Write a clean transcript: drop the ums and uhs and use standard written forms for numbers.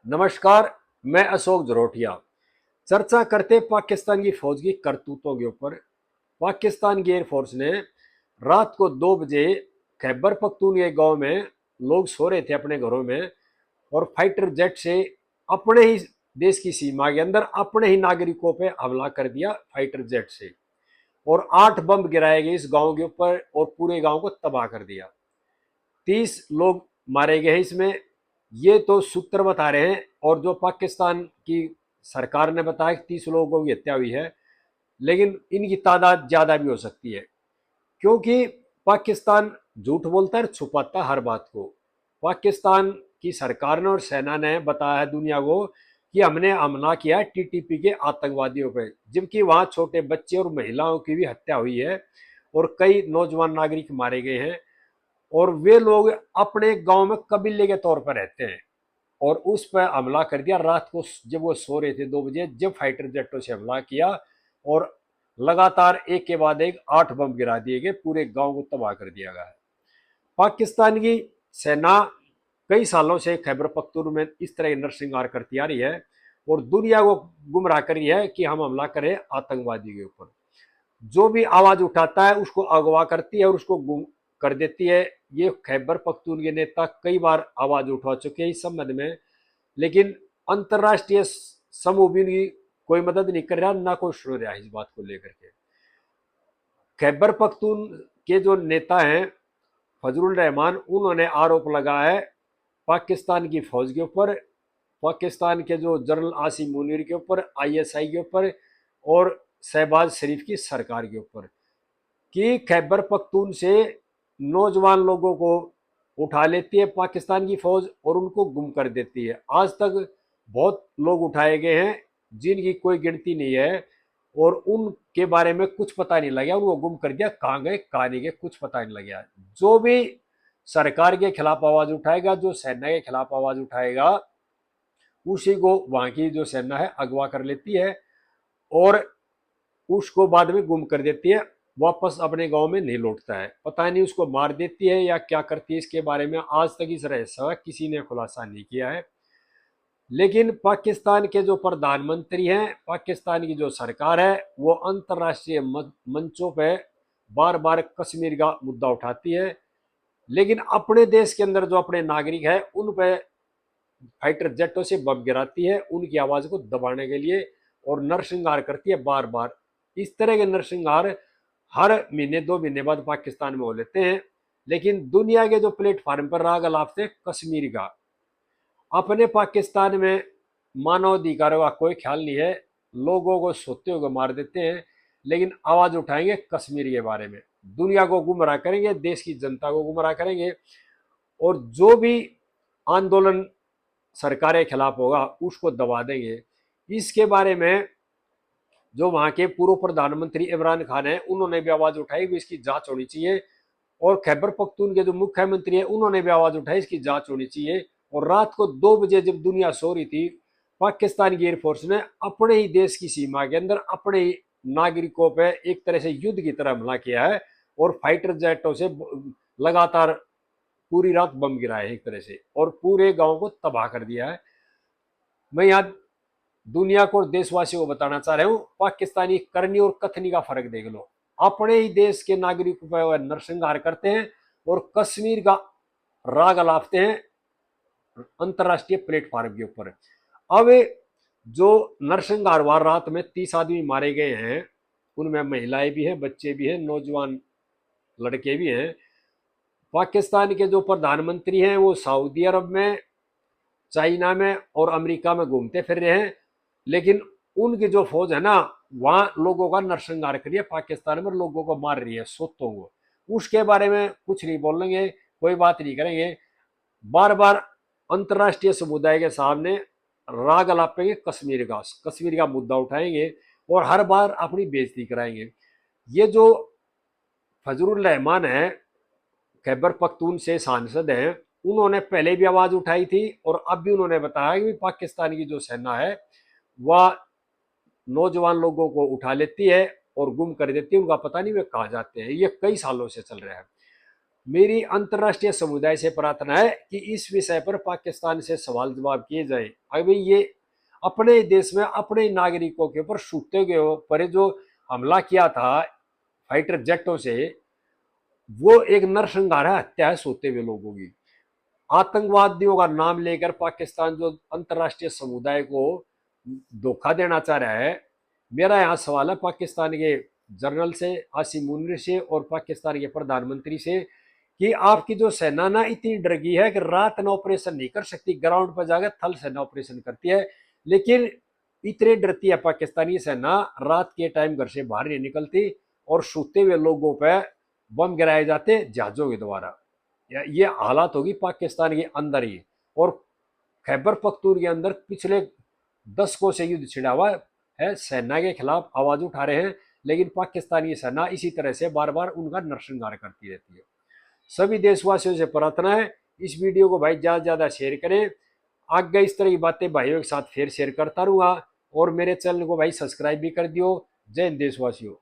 नमस्कार। मैं अशोक जरोटिया। चर्चा करते पाकिस्तान की फौज की करतूतों के ऊपर। पाकिस्तान की एयरफोर्स ने रात को 2 बजे खैबर पख्तूनख्वा गांव में लोग सो रहे थे अपने घरों में, और फाइटर जेट से अपने ही देश की सीमा के अंदर अपने ही नागरिकों पे हमला कर दिया फाइटर जेट से। और 8 बम गिराए गए इस गांव के ऊपर और पूरे गांव को तबाह कर दिया। 30 लोग मारे गए हैं इसमें। ये तो सूत्र बता रहे हैं, और जो पाकिस्तान की सरकार ने बताया कि 30 लोगों की हत्या हुई है, लेकिन इनकी तादाद ज्यादा भी हो सकती है, क्योंकि पाकिस्तान झूठ बोलता है, छुपाता है हर बात को। पाकिस्तान की सरकार ने और सेना ने बताया है दुनिया को कि हमने हमला किया है टीटीपी के आतंकवादियों पर, जबकि वहां छोटे बच्चे और महिलाओं की भी हत्या हुई है और कई नौजवान नागरिक मारे गए हैं। और वे लोग अपने गांव में कबीले के तौर पर रहते हैं, और उस पर हमला कर दिया रात को जब वो सो रहे थे 2 बजे, जब फाइटर जेटों से हमला किया। और लगातार एक के बाद एक 8 बम गिरा दिए गए, पूरे गांव को तबाह कर दिया गया है। पाकिस्तान की सेना कई सालों से खैबर पख्तून में इस तरह नरसंहार करती आ रही है और दुनिया को गुमराह कर रही है कि हम हमला करें आतंकवादी के ऊपर। जो भी आवाज उठाता है उसको अगवा करती है और उसको गुम कर देती है। ये खैबर पख्तून के नेता कई बार आवाज उठा चुके हैं इस संबंध में, लेकिन अंतर्राष्ट्रीय समूह भी उनकी कोई मदद नहीं कर रहा, ना कोई सुन रहा है इस बात को लेकर के। खैबर पख्तून के जो नेता हैं फजलुर रहमान, उन्होंने आरोप लगाया है पाकिस्तान की फौज के ऊपर, पाकिस्तान के जो जनरल आसिम मुनीर के ऊपर, आईएसआई के ऊपर और शहबाज शरीफ की सरकार के ऊपर, कि खैबर पख्तून से नौजवान लोगों को उठा लेती है पाकिस्तान की फौज और उनको गुम कर देती है। आज तक बहुत लोग उठाए गए हैं जिनकी कोई गिनती नहीं है, और उनके बारे में कुछ पता नहीं लगा, उनको गुम कर दिया, कहाँ गए कहाँ नहीं गए कुछ पता नहीं लगा। जो भी सरकार के खिलाफ आवाज उठाएगा, जो सेना के खिलाफ आवाज उठाएगा, उसी को वहां की जो सेना है अगवा कर लेती है और उसको बाद में गुम कर देती है, वापस अपने गांव में नहीं लौटता है। पता नहीं उसको मार देती है या क्या करती है, इसके बारे में आज तक इस रहस्य का किसी ने खुलासा नहीं किया है। लेकिन पाकिस्तान के जो प्रधानमंत्री हैं, पाकिस्तान की जो सरकार है, वो अंतर्राष्ट्रीय मंचों पे बार बार कश्मीर का मुद्दा उठाती है, लेकिन अपने देश के अंदर जो अपने नागरिक है उन पे फाइटर जेटों से बम गिराती है उनकी आवाज को दबाने के लिए, और नरसंहार करती है बार बार। इस तरह के नरसंहार हर महीने 2 महीने बाद पाकिस्तान में हो लेते हैं, लेकिन दुनिया के जो प्लेटफॉर्म पर राग अलापते कश्मीर का, अपने पाकिस्तान में मानवाधिकारों का कोई ख्याल नहीं है। लोगों को सोते हुए मार देते हैं, लेकिन आवाज उठाएंगे कश्मीर के बारे में, दुनिया को गुमराह करेंगे, देश की जनता को गुमराह करेंगे। और जो भी आंदोलन सरकार के खिलाफ होगा उसको दबा देंगे। इसके बारे में जो वहां के पूर्व प्रधानमंत्री इमरान खान है, उन्होंने भी आवाज उठाई कि इसकी जांच होनी चाहिए, और खैबर पख्तून के जो मुख्यमंत्री है उन्होंने भी आवाज उठाई इसकी जांच होनी चाहिए। और रात को 2 बजे जब दुनिया सो रही थी, पाकिस्तान की एयरफोर्स ने अपने ही देश की सीमा के अंदर अपने ही नागरिकों पर एक तरह से युद्ध की तरह हमला किया है, और फाइटर जेटों से लगातार पूरी रात बम गिराए एक तरह से, और पूरे गांव को तबाह कर दिया है। मैं यहाँ दुनिया को और देशवासियों को बताना चाह रहा हूँ, पाकिस्तानी करनी और कथनी का फर्क देख लो। अपने ही देश के नागरिकों पर नरसंहार करते हैं और कश्मीर का राग अलापते हैं अंतर्राष्ट्रीय प्लेटफॉर्म के ऊपर। अब जो नरसंहार हुआ, रात में 30 आदमी मारे गए हैं, उनमें महिलाएं भी हैं, बच्चे भी हैं, नौजवान लड़के भी हैं। पाकिस्तान के जो प्रधानमंत्री हैं वो सऊदी अरब में, चाइना में और अमेरिका में घूमते फिर रहे हैं, लेकिन उनकी जो फौज है ना, वहां लोगों का नरसंहार कर रही है, पाकिस्तान में लोगों को मार रही है, सोतों को। उसके बारे में कुछ नहीं बोलेंगे, कोई बात नहीं करेंगे, बार बार अंतर्राष्ट्रीय समुदाय के सामने राग अलापेंगे, कश्मीर का मुद्दा उठाएंगे और हर बार अपनी बेइज्जती कराएंगे। ये जो फजलुर रहमान है, खैबर पख्तून से सांसद हैं, उन्होंने पहले भी आवाज उठाई थी और अब भी उन्होंने बताया कि पाकिस्तान की जो सेना है वह नौजवान लोगों को उठा लेती है और गुम कर देती है, उनका पता नहीं वे कहाँ जाते हैं। ये कई सालों से चल रहा है। मेरी अंतर्राष्ट्रीय समुदाय से प्रार्थना है कि इस विषय पर पाकिस्तान से सवाल जवाब किए जाए। अभी ये अपने देश में अपने नागरिकों के ऊपर सूखते के ऊपर जो हमला किया था फाइटर जेटों से, वो एक नरसंहार है, हत्या है सोते हुए लोगों की। आतंकवादियों का नाम लेकर पाकिस्तान जो अंतर्राष्ट्रीय समुदाय को धोखा देना चाह रहा है। मेरा यहाँ सवाल है पाकिस्तान के जनरल से, आसिम मुनीर से और पाकिस्तान के प्रधानमंत्री से कि आपकी जो सेना ना इतनी डर गई है कि रात में ऑपरेशन नहीं कर सकती, ग्राउंड पर जाकर थल सेना ऑपरेशन करती है, लेकिन इतने डरती है पाकिस्तानी सेना, रात के टाइम घर से बाहर नहीं निकलती और सोते हुए लोगों पर बम गिराए जाते जहाजों के द्वारा। ये हालात होगी पाकिस्तान के अंदर ही। और खैबर पख्तून के अंदर पिछले दशकों से युद्ध छिड़ा हुआ है, सेना के खिलाफ आवाज उठा रहे हैं, लेकिन पाकिस्तानी सेना इसी तरह से बार बार उनका नरसंहार करती रहती है। सभी देशवासियों से प्रार्थना है इस वीडियो को भाई ज्यादा ज्यादा शेयर करें। आगे इस तरह की बातें भाइयों के साथ फिर शेयर करता रहूंगा, और मेरे चैनल को भाई सब्सक्राइब भी कर दियो। जय हिंद देशवासियों।